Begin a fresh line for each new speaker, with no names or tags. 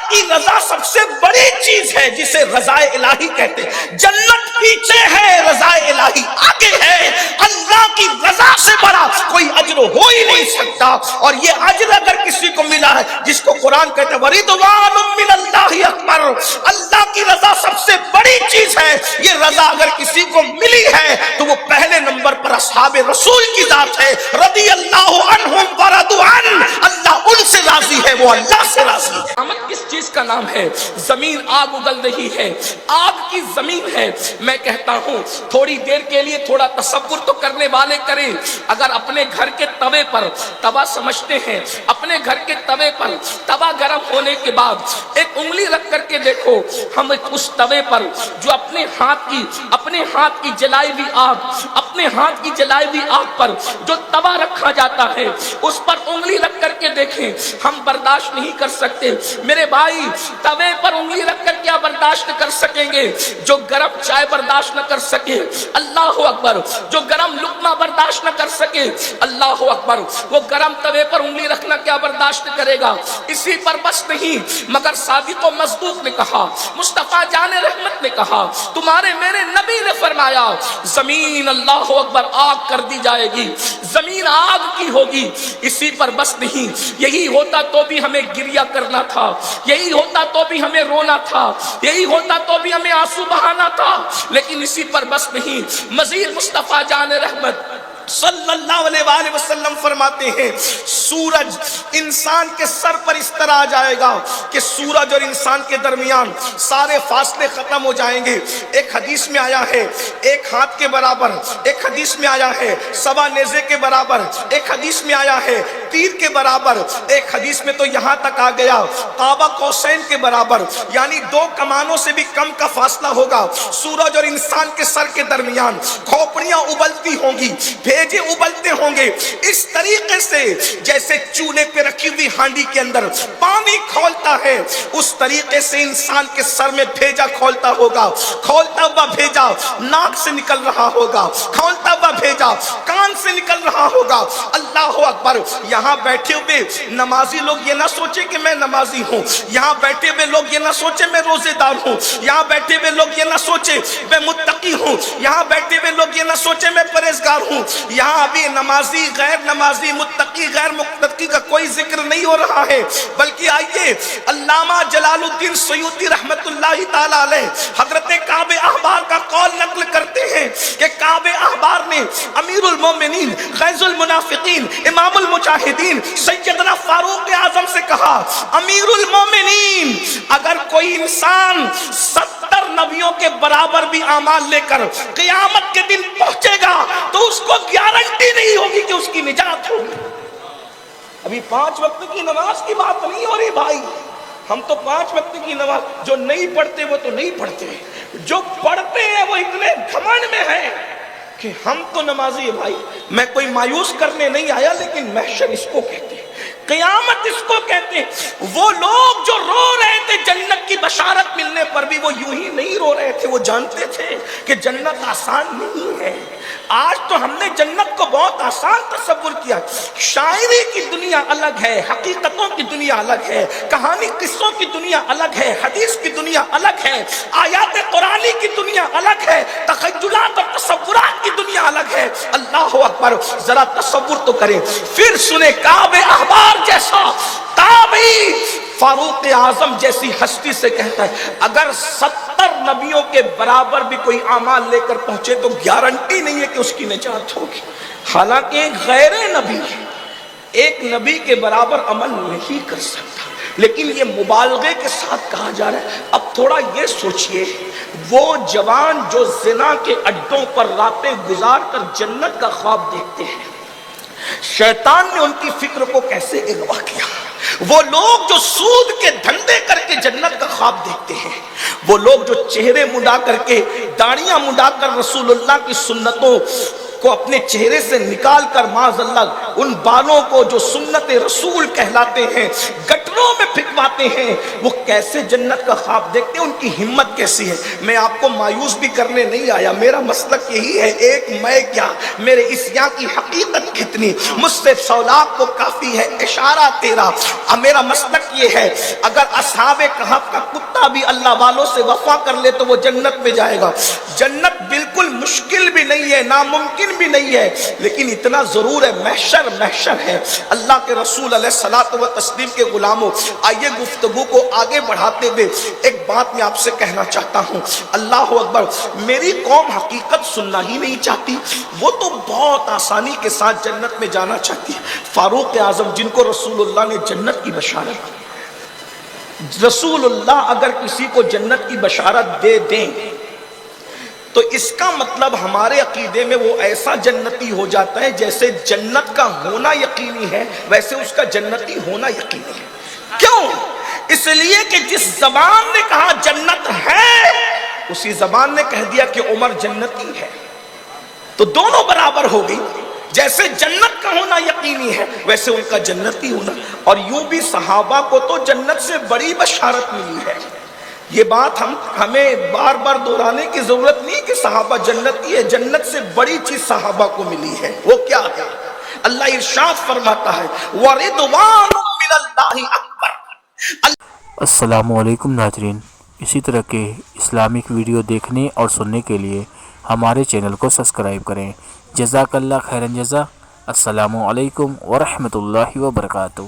کی رضا سب سے بڑی چیز ہے جسے رضا الہی کہتے ہیں. جنت پیچھے ہے، رضا الہی آگے ہے. اللہ کی رضا سے بڑا کوئی اجر ہو ہی نہیں سکتا. اور یہ اجر اگر کسی کو ملا ہے جس کو قرآن کہتا ہے وَرِضْوَانٌ مِّنَ اللَّهِ اکبر، اللہ کی رضا سب سے بڑی چیز ہے. یہ رضا اگر کسی کو ملی ہے تو وہ پہلے نمبر پر اصحاب رسول کی ذات ہے. رضی اللہ عنہم ورضوا عنہ، اللہ ان سے راضی ہے، وہ اللہ سے راضی ہے.
قیامت کس چیز کا نام ہے؟ زمین آگ اگل رہی ہے، آگ کی زمین ہے. میں کہتا ہوں تھوڑی دیر کے لیے تھوڑا تصور تو کرنے والے کریں. اگر اپنے گھر کے توے پر توا سمجھتے ہیں، اپنے گھر کے توے پر توا گرم ہونے کے بعد ایک انگلی رکھ کر کے دیکھو، ہم اس توے پر جو اپنے ہاتھ کی جلائی ہوئی آگ، اپنے ہاتھ کی جلائی ہوئی آگ پر جو توا رکھا جاتا ہے اس پر انگلی رکھ کر کے دیکھیں، ہم برداشت نہیں کر سکتے. میرے بھائی توے پر انگلی رکھ کر کیا برداشت کر سکیں گے؟ جو گرم چائے برداشت نہ کر سکے، اللہ اکبر، جو گرم لقمہ برداشت نہ کر سکے، اللہ اکبر، وہ گرم توے پر انگلی رکھنا کیا برداشت کرے گا؟ اسی پر بس نہیں، مگر صادق و مصدوق نے کہا، مصطفیٰ جان رحمت نے کہا، تمہارے میرے نبی نے فرمایا زمین اللہ اکبر آگ کر دی جائے گی، زمین آگ کی ہوگی. اسی پر بس نہیں، یہی ہوتا تو بھی ہمیں گریہ کرنا تھا، یہی ہوتا تو بھی ہمیں رونا تھا، یہی ہوتا تو بھی ہمیں آنسو بہانا تھا. لیکن اسی پر بس نہیں، مزید مصطفیٰ جان رحمت
صلی اللہ علیہ وآلہ وسلم فرماتے ہیں سورج انسان کے سر پر اس طرح آ جائے گا کہ سورج اور انسان کے درمیان سارے فاصلے ختم ہو جائیں گے. ایک حدیث میں آیا ہے ایک ہاتھ کے برابر، ایک حدیث میں آیا ہے سوا نیزے کے برابر، ایک حدیث میں آیا ہے تیر کے برابر، ایک حدیث میں تو یہاں تک آ گیا قاب قوسین کے برابر، یعنی 2 کمانوں سے بھی کم کا فاصلہ ہوگا سورج اور انسان کے سر کے درمیان. کھوپڑیاں ابلتی ہوں گی، بھیجے ابلتے ہوں گے، اس طریقے سے جیسے چولہے پہ رکھی ہوئی ہانڈی کے اندر پانی کھولتا ہے اس طریقے سے انسان کے سر میں بھیجا کھولتا ہوگا. کھولتا ہوا بھیجا ناک سے نکل رہا ہوگا، کھولتا ہوا بھیجا کان سے نکل رہا ہوگا. اللہ اکبر. یہاں بیٹھے ہوئے نمازی لوگ یہ نہ سوچے کہ میں نمازی ہوں، یہاں بیٹھے ہوئے لوگ یہ نہ سوچے میں روزے دار ہوں، یہاں بیٹھے ہوئے لوگ یہ نہ سوچے میں متقی ہوں، یہاں بیٹھے ہوئے لوگ یہ نہ سوچے میں پرہیزگار ہوں. یہاں ابھی نمازی غیر نمازی متقی غیر متقی کا کوئی ذکر نہیں ہو رہا ہے، بلکہ آئیے علامہ جلال الدین سیوطی رحمت اللہ تعالی علیہ حضرت کعب احبار کا قول نقل کرتے ہیں کہ کعب احبار نے امیر المومنین غیظ المنافقین امام المجاہدین سیدنا فاروق اعظم سے کہا امیر المومنین اگر کوئی انسان 70 نبیوں کے برابر بھی اعمال لے کر قیامت کے دن پہنچے گا تو اس کو گارنٹی نہیں ہوگی کہ اس کی نجات ہوگی. ابھی 5 وقت کی نماز کی بات نہیں ہو رہی بھائی، ہم تو 5 وقت کی نماز جو نہیں پڑھتے وہ تو نہیں پڑھتے، جو پڑھتے ہیں وہ اتنے گھمنڈ میں ہیں کہ ہم تو نمازی ہیں. بھائی میں کوئی مایوس کرنے نہیں آیا، لیکن محشر اس کو کہتے ہیں، قیامت اس کو کہتے ہیں. وہ لوگ جو رو رہے تھے جنت کی بشارت ملنے پر بھی وہ یوں ہی نہیں رو رہے تھے، وہ جانتے تھے کہ جنت آسان نہیں ہے. آج تو ہم نے جنت کو بہت آسان تصور کیا. شاعری کی دنیا الگ ہے، حقیقتوں کی دنیا الگ ہے، کہانی قصوں کی دنیا الگ ہے، حدیث کی دنیا الگ ہے، آیات قرآنی کی دنیا الگ ہے، تخیلات اور تصورات کی دنیا الگ ہے. اللہ اکبر. ذرا تصور تو کریں، پھر سنیں کعب احبار جیسا تابعی فاروق اعظم جیسی ہستی سے کہتا ہے اگر 70 نبیوں کے برابر بھی کوئی اعمال لے کر پہنچے تو گارنٹی نہیں ہے کہ اس کی نجات ہوگی. حالانکہ ایک غیر نبی ایک نبی کے برابر عمل نہیں کر سکتا، لیکن یہ مبالغے کے ساتھ کہا جا رہا ہے. اب تھوڑا یہ سوچئے وہ جوان جو زنا کے اڈوں پر راتیں گزار کر جنت کا خواب دیکھتے ہیں، شیطان نے ان کی فکر کو کیسے اغوا کیا. وہ لوگ جو سود کے دھندے کر کے جنت کا خواب دیکھتے ہیں، وہ لوگ جو چہرے مڈا کر کے داڑیاں مڈا کر رسول اللہ کی سنتوں کو اپنے چہرے سے نکال کر معاذ اللہ ان بالوں کو جو سنت رسول کہلاتے ہیں گٹر قبروں میں پھینکواتے ہیں وہ کیسے جنت کا خواب دیکھتے ہیں، ان کی ہمت کیسی ہے۔ میں آپ کو مایوس بھی کرنے نہیں آیا، میرا مسلک یہی ہے، ایک میں کیا میرے اس یہاں کی حقیقت کتنی، مجھ سے 100 لاکھ کو کافی ہے اشارہ تیرا۔ میرا مسلک یہ ہے اگر اصحاب کہف کا کتا بھی اللہ والوں سے وفا کر لے تو وہ جنت میں جائے گا۔ جنت بالکل مشکل بھی نہیں ہے، ناممکن بھی نہیں ہے، لیکن اتنا ضرور ہے محشر محشر ہے۔ اللہ کے رسول علیہ الصلوۃ والتسلیم کے غلاموں، آئیے گفتگو کو آگے بڑھاتے ہوئے ایک بات میں آپ سے کہنا چاہتا ہوں۔ اللہ اکبر، میری قوم حقیقت سننا ہی نہیں چاہتی، وہ تو بہت آسانی کے ساتھ جنت میں جانا چاہتی ہے۔ فاروق اعظم جن کو رسول اللہ نے جنت کی بشارت دی، رسول اللہ اگر کسی کو جنت کی بشارت دے دیں تو اس کا مطلب ہمارے عقیدے میں وہ ایسا جنتی ہو جاتا ہے جیسے جنت کا ہونا یقینی ہے ویسے اس کا جنتی ہونا یقینی ہے۔ کیوں؟ اس لیے کہ جس زبان نے کہا جنت ہے اسی زبان نے کہہ دیا کہ عمر جنتی ہے، تو دونوں برابر ہو گئی۔ جیسے جنت کا ہونا یقینی ہے ویسے ان کا جنتی ہونا، اور یوں بھی صحابہ کو تو جنت سے بڑی بشارت ملی ہے۔ یہ بات ہمیں بار بار دہرانے کی ضرورت نہیں کہ صحابہ جنتی ہے، جنت سے بڑی چیز صحابہ کو ملی ہے، وہ کیا ہے؟ اللہ ارشاد فرماتا ہے وَرِضْوَانٌ مِّنَ اللَّهِ أَكْبَرُ۔
السلام علیکم ناظرین، اسی طرح کے اسلامک ویڈیو دیکھنے اور سننے کے لیے ہمارے چینل کو سبسکرائب کریں۔ جزاک اللہ خیرن جزا۔ السلام علیکم ورحمۃ اللہ وبرکاتہ۔